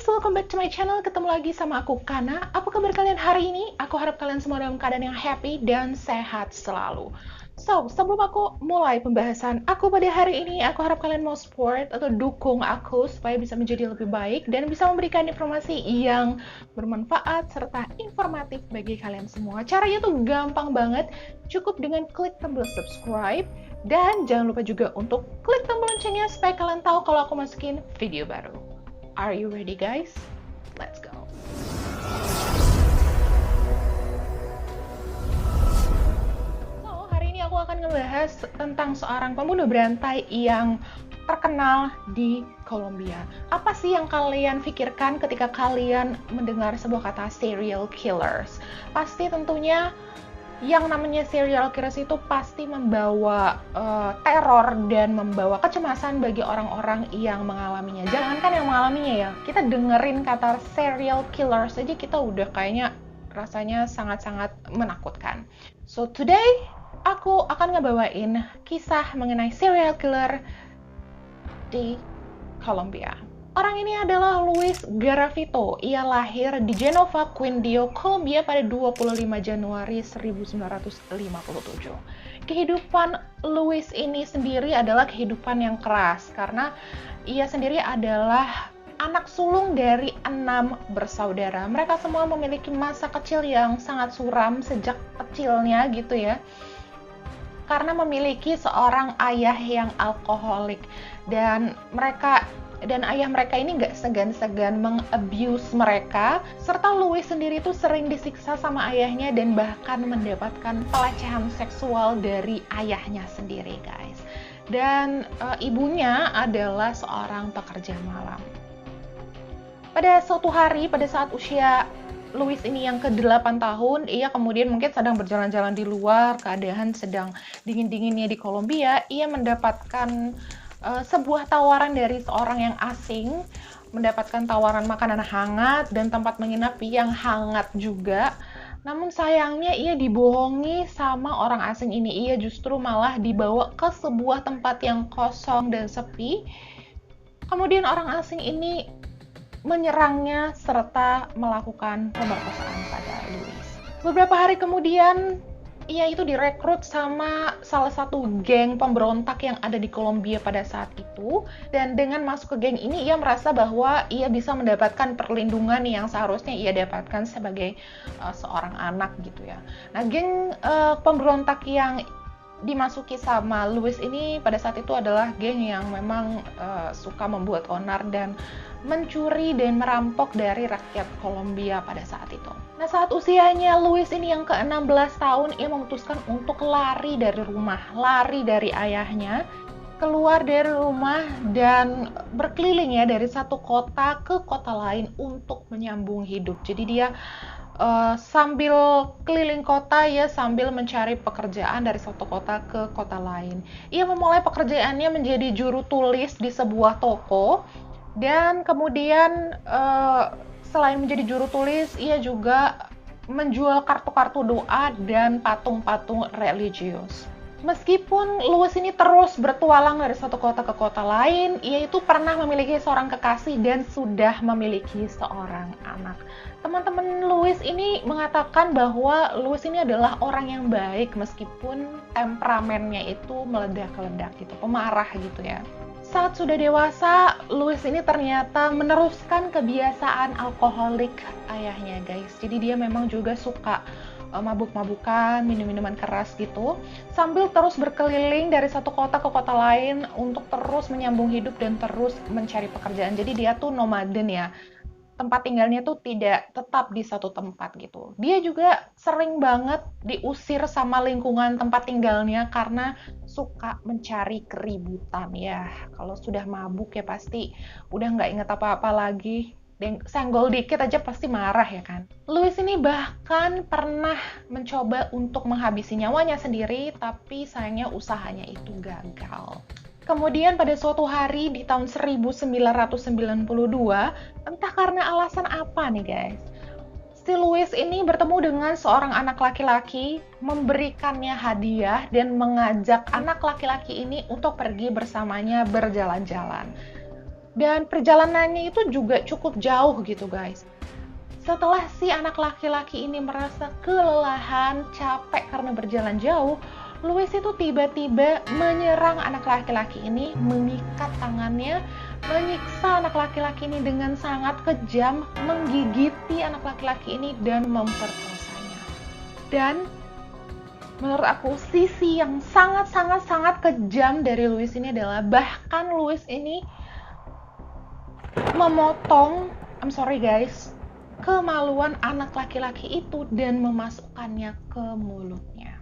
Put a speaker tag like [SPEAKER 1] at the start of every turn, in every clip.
[SPEAKER 1] welcome back to my channel. Ketemu lagi sama aku, Kana. Apa kabar kalian hari ini? Aku harap kalian semua dalam keadaan yang happy dan sehat selalu. So, sebelum aku mulai pembahasan aku pada hari ini, aku harap kalian mau support atau dukung aku supaya bisa menjadi lebih baik dan bisa memberikan informasi yang bermanfaat serta informatif bagi kalian semua. Caranya tuh gampang banget, cukup dengan klik tombol subscribe dan jangan lupa juga untuk klik tombol loncengnya supaya kalian tahu kalau aku masukin video baru. Are you ready, guys? Let's go. So, hari ini aku akan ngebahas tentang seorang pembunuh berantai yang terkenal di Kolombia. Apa sih yang kalian pikirkan ketika kalian mendengar sebuah kata serial killers? Pasti tentunya yang namanya serial killers itu pasti membawa teror dan membawa kecemasan bagi orang-orang yang mengalaminya. Jangankan yang mengalaminya ya, kita dengerin kata serial killers aja kita udah kayaknya rasanya sangat-sangat menakutkan. So today, aku akan ngebawain kisah mengenai serial killer di Kolombia. Orang ini adalah Luis Garavito. Ia lahir di Genova, Quindío, Kolombia pada 25 Januari 1957. Kehidupan Luis ini sendiri adalah kehidupan yang keras karena ia sendiri adalah anak sulung dari 6 bersaudara. Mereka semua memiliki masa kecil yang sangat suram sejak kecilnya gitu ya. Karena memiliki seorang ayah yang alkoholik dan ayah mereka ini nggak segan-segan meng-abuse mereka, serta Luis sendiri tuh sering disiksa sama ayahnya dan bahkan mendapatkan pelecehan seksual dari ayahnya sendiri, guys. Dan ibunya adalah seorang pekerja malam. Pada suatu hari, pada saat usia Luis ini yang ke-8 tahun, ia kemudian mungkin sedang berjalan-jalan di luar, keadaan sedang dingin-dinginnya di Kolombia, ia mendapatkan sebuah tawaran dari seorang yang asing, mendapatkan tawaran makanan hangat dan tempat menginap yang hangat juga. Namun sayangnya ia dibohongi sama orang asing ini. Ia justru malah dibawa ke sebuah tempat yang kosong dan sepi. Kemudian orang asing ini menyerangnya serta melakukan pemerkosaan pada Luis. Beberapa hari kemudian, ia itu direkrut sama salah satu geng pemberontak yang ada di Kolombia pada saat itu. Dan dengan masuk ke geng ini, ia merasa bahwa ia bisa mendapatkan perlindungan yang seharusnya ia dapatkan sebagai seorang anak gitu ya. Nah, geng pemberontak yang dimasuki sama Luis ini pada saat itu adalah geng yang memang suka membuat onar dan mencuri dan merampok dari rakyat Kolombia pada saat itu. Nah, saat usianya Luis ini yang ke-16 tahun, ia memutuskan untuk lari dari rumah, lari dari ayahnya, keluar dari rumah dan berkeliling ya dari satu kota ke kota lain untuk menyambung hidup. Jadi dia sambil keliling kota ya sambil mencari pekerjaan dari satu kota ke kota lain. Ia memulai pekerjaannya menjadi juru tulis di sebuah toko dan kemudian selain menjadi juru tulis, ia juga menjual kartu-kartu doa dan patung-patung religius. Meskipun Luis ini terus bertualang dari satu kota ke kota lain, ia itu pernah memiliki seorang kekasih dan sudah memiliki seorang anak. Teman-teman Luis ini mengatakan bahwa Luis ini adalah orang yang baik meskipun temperamennya itu meledak-ledak gitu, pemarah gitu ya. Saat sudah dewasa, Luis ini ternyata meneruskan kebiasaan alkoholik ayahnya, guys. Jadi dia memang juga suka mabuk-mabukan, minum-minuman keras gitu, sambil terus berkeliling dari satu kota ke kota lain untuk terus menyambung hidup dan terus mencari pekerjaan. Jadi dia tuh nomaden ya. Tempat tinggalnya tuh tidak tetap di satu tempat gitu. Dia juga sering banget diusir sama lingkungan tempat tinggalnya karena suka mencari keributan ya. Kalau sudah mabuk ya pasti udah nggak inget apa-apa lagi. Senggol dikit aja pasti marah ya kan. Luis ini bahkan pernah mencoba untuk menghabisi nyawanya sendiri, tapi sayangnya usahanya itu gagal. Kemudian pada suatu hari di tahun 1992, entah karena alasan apa nih guys, si Luis ini bertemu dengan seorang anak laki-laki, memberikannya hadiah dan mengajak anak laki-laki ini untuk pergi bersamanya berjalan-jalan. Dan perjalanannya itu juga cukup jauh gitu guys. Setelah si anak laki-laki ini merasa kelelahan, capek karena berjalan jauh, Louis itu tiba-tiba menyerang anak laki-laki ini, mengikat tangannya, menyiksa anak laki-laki ini dengan sangat kejam, menggigiti anak laki-laki ini dan memperkosanya. Dan menurut aku sisi yang sangat kejam dari Louis ini adalah bahkan Louis ini memotong, I'm sorry guys, kemaluan anak laki-laki itu dan memasukkannya ke mulutnya.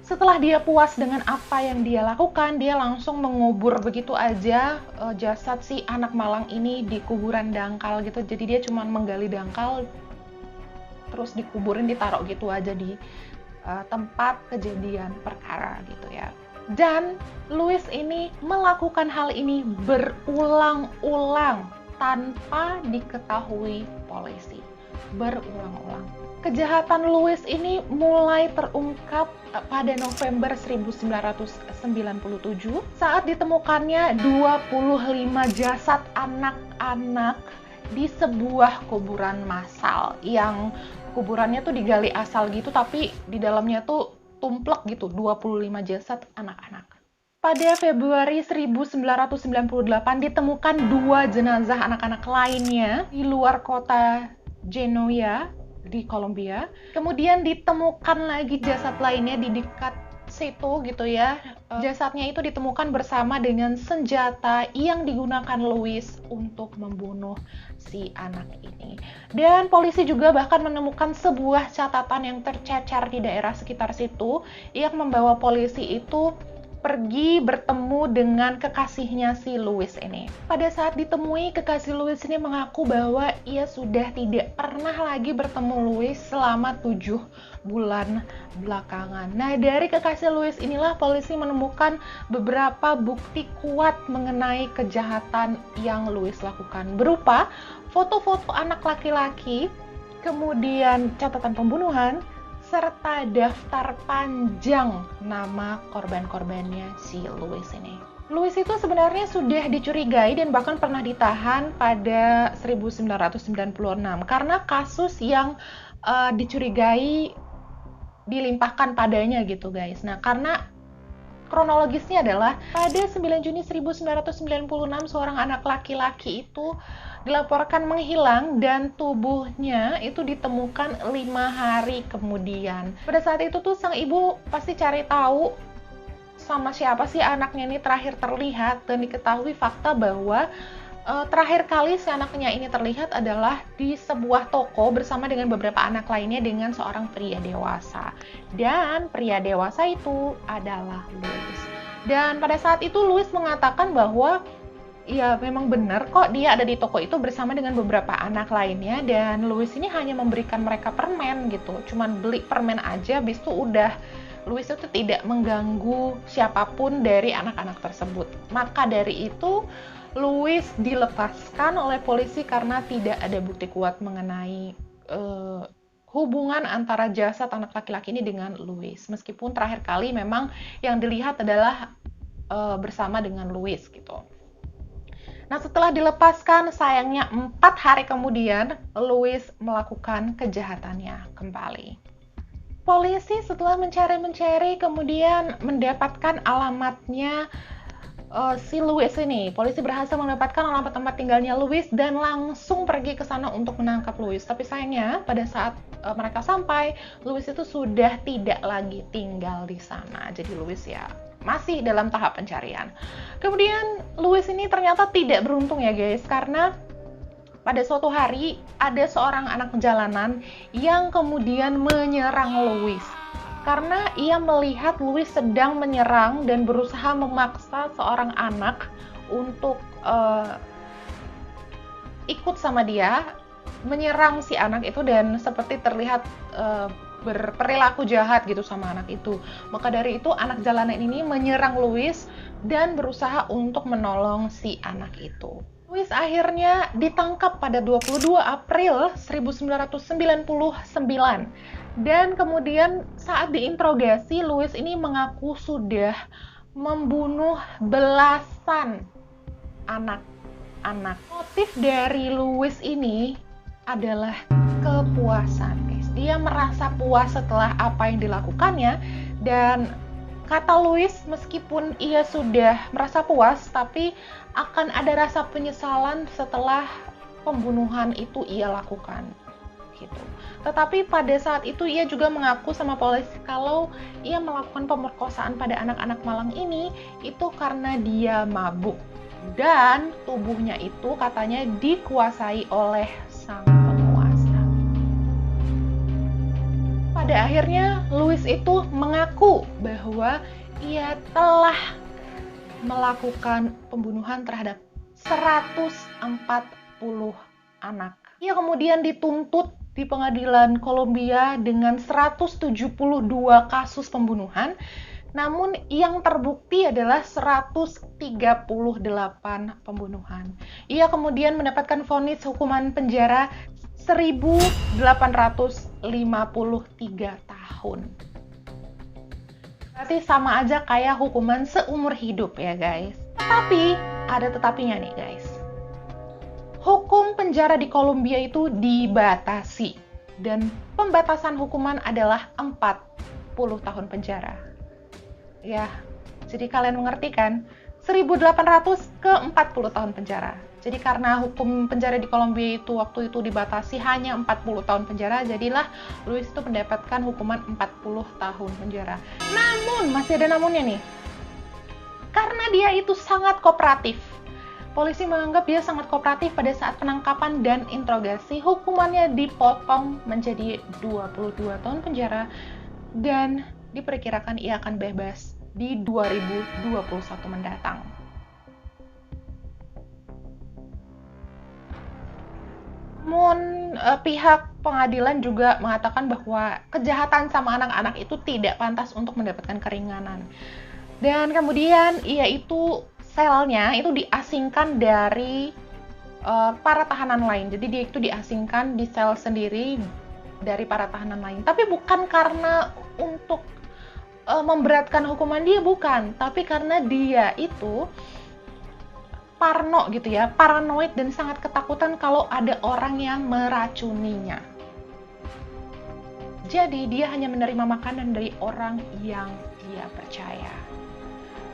[SPEAKER 1] Setelah dia puas dengan apa yang dia lakukan, dia langsung mengubur begitu aja jasad si anak malang ini di kuburan dangkal gitu. Jadi dia cuma menggali dangkal, terus dikuburin, ditaruh gitu aja di tempat kejadian perkara gitu ya. Dan Louis ini melakukan hal ini berulang-ulang tanpa diketahui polisi. Berulang-ulang. Kejahatan Louis ini mulai terungkap pada November 1997 saat ditemukannya 25 jasad anak-anak di sebuah kuburan massal yang kuburannya tuh digali asal gitu, tapi di dalamnya tuh tumplek gitu, 25 jasad anak-anak. Pada Februari 1998 ditemukan 2 jenazah anak-anak lainnya di luar kota Genoa di Kolombia. Kemudian ditemukan lagi jasad lainnya di dekat situ gitu ya. Jasadnya itu ditemukan bersama dengan senjata yang digunakan Louis untuk membunuh si anak ini. Dan polisi juga bahkan menemukan sebuah catatan yang tercecer di daerah sekitar situ yang membawa polisi itu pergi bertemu dengan kekasihnya si Louis ini. Pada saat ditemui, kekasih Louis ini mengaku bahwa ia sudah tidak pernah lagi bertemu Louis selama 7 bulan belakangan. Nah, dari kekasih Louis inilah polisi menemukan beberapa bukti kuat mengenai kejahatan yang Louis lakukan, berupa foto-foto anak laki-laki, kemudian catatan pembunuhan, serta daftar panjang nama korban-korbannya si Louis ini. Louis itu sebenarnya sudah dicurigai dan bahkan pernah ditahan pada 1996 karena kasus yang dicurigai dilimpahkan padanya gitu guys. Nah, karena kronologisnya adalah pada 9 Juni 1996 seorang anak laki-laki itu dilaporkan menghilang dan tubuhnya itu ditemukan 5 hari kemudian. Pada saat itu tuh sang ibu pasti cari tahu sama siapa sih anaknya ini terakhir terlihat, dan diketahui fakta bahwa terakhir kali si anaknya ini terlihat adalah di sebuah toko bersama dengan beberapa anak lainnya dengan seorang pria dewasa. Dan pria dewasa itu adalah Louis. Dan pada saat itu Louis mengatakan bahwa ya memang benar kok dia ada di toko itu bersama dengan beberapa anak lainnya, dan Louis ini hanya memberikan mereka permen gitu. Cuman beli permen aja, habis itu udah. Louis itu tidak mengganggu siapapun dari anak-anak tersebut. Maka dari itu Louis dilepaskan oleh polisi karena tidak ada bukti kuat mengenai hubungan antara jasad anak laki-laki ini dengan Louis. Meskipun terakhir kali memang yang dilihat adalah bersama dengan Louis gitu. Nah, setelah dilepaskan, sayangnya 4 hari kemudian Louis melakukan kejahatannya kembali. Polisi setelah mencari kemudian mendapatkan alamatnya si Louis ini. Polisi berhasil mendapatkan alamat tempat tinggalnya Louis dan langsung pergi ke sana untuk menangkap Louis. Tapi sayangnya pada saat mereka sampai, Louis itu sudah tidak lagi tinggal di sana. Jadi Louis ya masih dalam tahap pencarian. Kemudian Louis ini ternyata tidak beruntung ya guys, karena pada suatu hari ada seorang anak jalanan yang kemudian menyerang Louis. Karena ia melihat Louis sedang menyerang dan berusaha memaksa seorang anak untuk ikut sama dia, menyerang si anak itu dan seperti terlihat berperilaku jahat gitu sama anak itu. Maka dari itu anak jalanan ini menyerang Louis dan berusaha untuk menolong si anak itu. Louis akhirnya ditangkap pada 22 April 1999 dan kemudian saat diinterogasi Louis ini mengaku sudah membunuh belasan anak-anak. Motif dari Louis ini adalah kepuasan, guys. Dia merasa puas setelah apa yang dilakukannya, dan kata Louis, meskipun ia sudah merasa puas, tapi akan ada rasa penyesalan setelah pembunuhan itu ia lakukan. Gitu. Tetapi pada saat itu ia juga mengaku sama polisi kalau ia melakukan pemerkosaan pada anak-anak malang ini itu karena dia mabuk. Dan tubuhnya itu katanya dikuasai oleh sang penguasa. Pada akhirnya Louis itu mengaku bahwa ia telah melakukan pembunuhan terhadap 140 anak. Ia kemudian dituntut di pengadilan Kolombia dengan 172 kasus pembunuhan, namun yang terbukti adalah 138 pembunuhan. Ia kemudian mendapatkan vonis hukuman penjara 1.853 tahun. Berarti sama aja kayak hukuman seumur hidup ya guys. Tapi ada tetapinya nih guys. Hukum penjara di Kolombia itu dibatasi, dan pembatasan hukuman adalah 40 tahun penjara. Ya, jadi kalian mengerti kan? 1.800 ke 40 tahun penjara. Jadi karena hukum penjara di Kolombia itu waktu itu dibatasi hanya 40 tahun penjara, jadilah Louis itu mendapatkan hukuman 40 tahun penjara. Namun, masih ada namunnya nih. Karena dia itu sangat kooperatif. Polisi menganggap dia sangat kooperatif pada saat penangkapan dan interogasi. Hukumannya dipotong menjadi 22 tahun penjara dan diperkirakan ia akan bebas di 2021 mendatang. Namun pihak pengadilan juga mengatakan bahwa kejahatan sama anak-anak itu tidak pantas untuk mendapatkan keringanan. Dan kemudian ia itu selnya itu diasingkan dari para tahanan lain. Jadi dia itu diasingkan di sel sendiri dari para tahanan lain. Tapi bukan karena untuk memberatkan hukuman dia, bukan. Tapi karena dia itu parno gitu ya, paranoid dan sangat ketakutan kalau ada orang yang meracuninya. Jadi dia hanya menerima makanan dari orang yang dia percaya.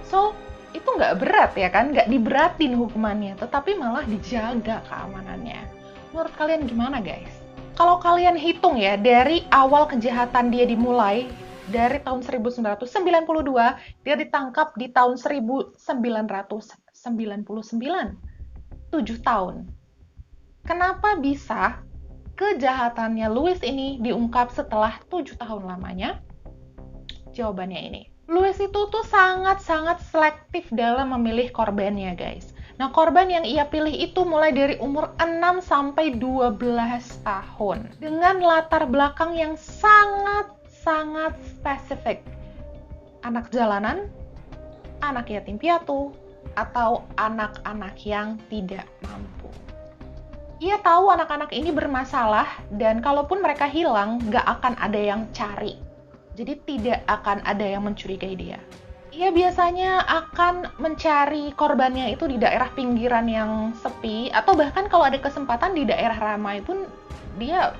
[SPEAKER 1] So, itu nggak berat ya kan, nggak diberatin hukumannya, tetapi malah dijaga keamanannya. Menurut kalian gimana guys? Kalau kalian hitung ya, dari awal kejahatan dia dimulai, dari tahun 1992, dia ditangkap di tahun 1999, 7 tahun. Kenapa bisa kejahatannya Louis ini diungkap setelah 7 tahun lamanya? Jawabannya ini. Louis itu tuh sangat-sangat selektif dalam memilih korbannya guys. Nah, korban yang ia pilih itu mulai dari umur 6 sampai 12 tahun. Dengan latar belakang yang sangat-sangat spesifik. Anak jalanan, anak yatim piatu, atau anak-anak yang tidak mampu. Ia tahu anak-anak ini bermasalah dan kalaupun mereka hilang, gak akan ada yang cari. Jadi tidak akan ada yang mencurigai dia. Ia biasanya akan mencari korbannya itu di daerah pinggiran yang sepi, atau bahkan kalau ada kesempatan di daerah ramai pun dia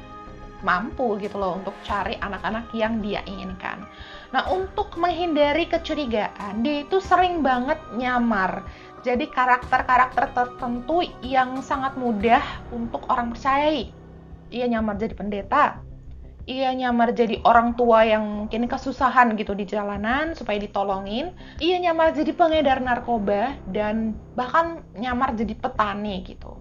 [SPEAKER 1] mampu gitu loh untuk cari anak-anak yang dia inginkan. Nah, untuk menghindari kecurigaan, dia itu sering banget nyamar. Jadi karakter-karakter tertentu yang sangat mudah untuk orang percayai. Ia nyamar jadi pendeta. Ia nyamar jadi orang tua yang mungkin kesusahan gitu di jalanan supaya ditolongin. Ia nyamar jadi pengedar narkoba dan bahkan nyamar jadi petani gitu.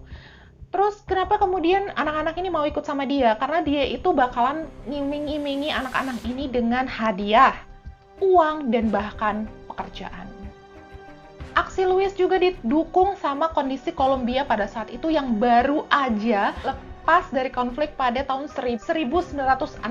[SPEAKER 1] Terus kenapa kemudian anak-anak ini mau ikut sama dia? Karena dia itu bakalan ngiming-imingi anak-anak ini dengan hadiah, uang, dan bahkan pekerjaan. Aksi Louis juga didukung sama kondisi Kolombia pada saat itu yang baru aja lepas dari konflik pada tahun 1964.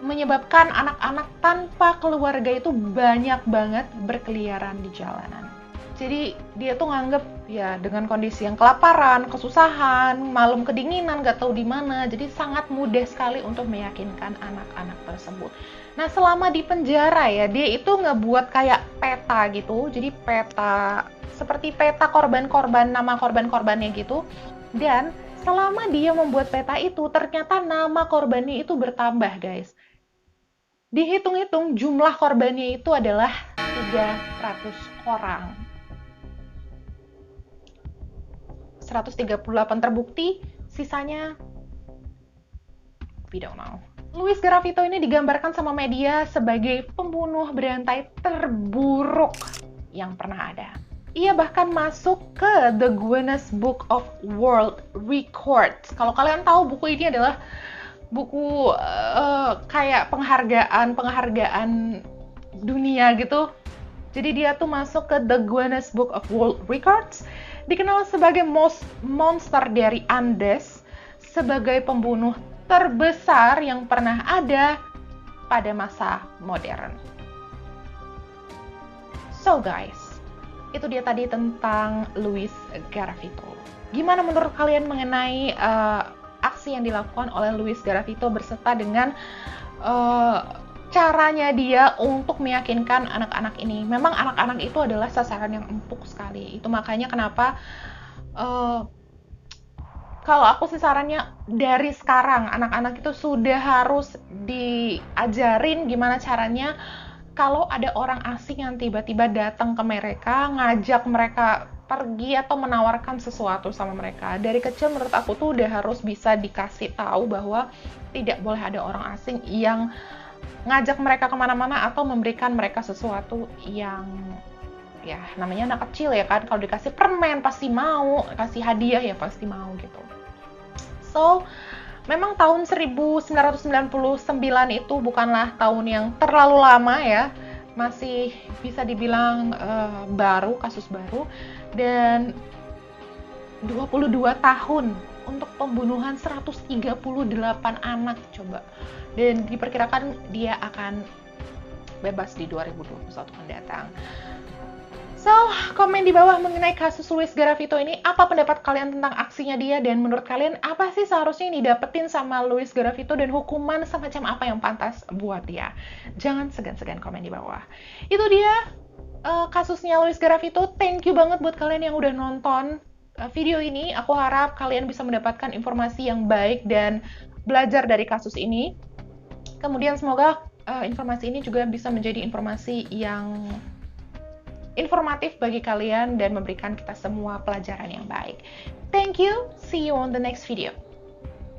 [SPEAKER 1] Menyebabkan anak-anak tanpa keluarga itu banyak banget berkeliaran di jalanan. Jadi dia tuh nganggep ya dengan kondisi yang kelaparan, kesusahan, malam kedinginan, gak tahu di mana. Jadi sangat mudah sekali untuk meyakinkan anak-anak tersebut. Nah selama di penjara ya, dia itu ngebuat kayak peta gitu. Jadi peta, seperti peta korban-korban, nama korban-korbannya gitu. Dan selama dia membuat peta itu, ternyata nama korbannya itu bertambah guys. Dihitung-hitung jumlah korbannya itu adalah 300 orang. 138 terbukti, sisanya we don't know. Luis Garavito ini digambarkan sama media sebagai pembunuh berantai terburuk yang pernah ada. Ia bahkan masuk ke The Guinness Book of World Records. Kalau kalian tahu, buku ini adalah buku kayak penghargaan dunia gitu. Jadi dia tuh masuk ke The Guinness Book of World Records, dikenal sebagai monster dari Andes, sebagai pembunuh terbesar yang pernah ada pada masa modern. So guys, itu dia tadi tentang Luis Garavito. Gimana menurut kalian mengenai aksi yang dilakukan oleh Luis Garavito berserta dengan caranya dia untuk meyakinkan anak-anak ini? Memang anak-anak itu adalah sasaran yang empuk sekali. Itu makanya kenapa kalau aku sih sarannya dari sekarang anak-anak itu sudah harus diajarin gimana caranya kalau ada orang asing yang tiba-tiba datang ke mereka, ngajak mereka pergi atau menawarkan sesuatu sama mereka. Dari kecil menurut aku tuh udah harus bisa dikasih tahu bahwa tidak boleh ada orang asing yang ngajak mereka kemana-mana atau memberikan mereka sesuatu yang ya namanya anak kecil ya kan, kalau dikasih permen pasti mau, kasih hadiah ya pasti mau gitu. So memang tahun 1999 itu bukanlah tahun yang terlalu lama ya, masih bisa dibilang baru, kasus baru, dan 22 tahun untuk pembunuhan 138 anak coba. Dan diperkirakan dia akan bebas di 2021 mendatang. So, komen di bawah mengenai kasus Luis Garavito ini, apa pendapat kalian tentang aksinya dia, dan menurut kalian apa sih seharusnya yang didapetin sama Luis Garavito dan hukuman semacam apa yang pantas buat dia? Jangan segan-segan komen di bawah. Itu dia kasusnya Luis Garavito. Thank you banget buat kalian yang udah nonton video ini. Aku harap kalian bisa mendapatkan informasi yang baik dan belajar dari kasus ini. Kemudian semoga informasi ini juga bisa menjadi informasi yang informatif bagi kalian dan memberikan kita semua pelajaran yang baik. Thank you, see you on the next video.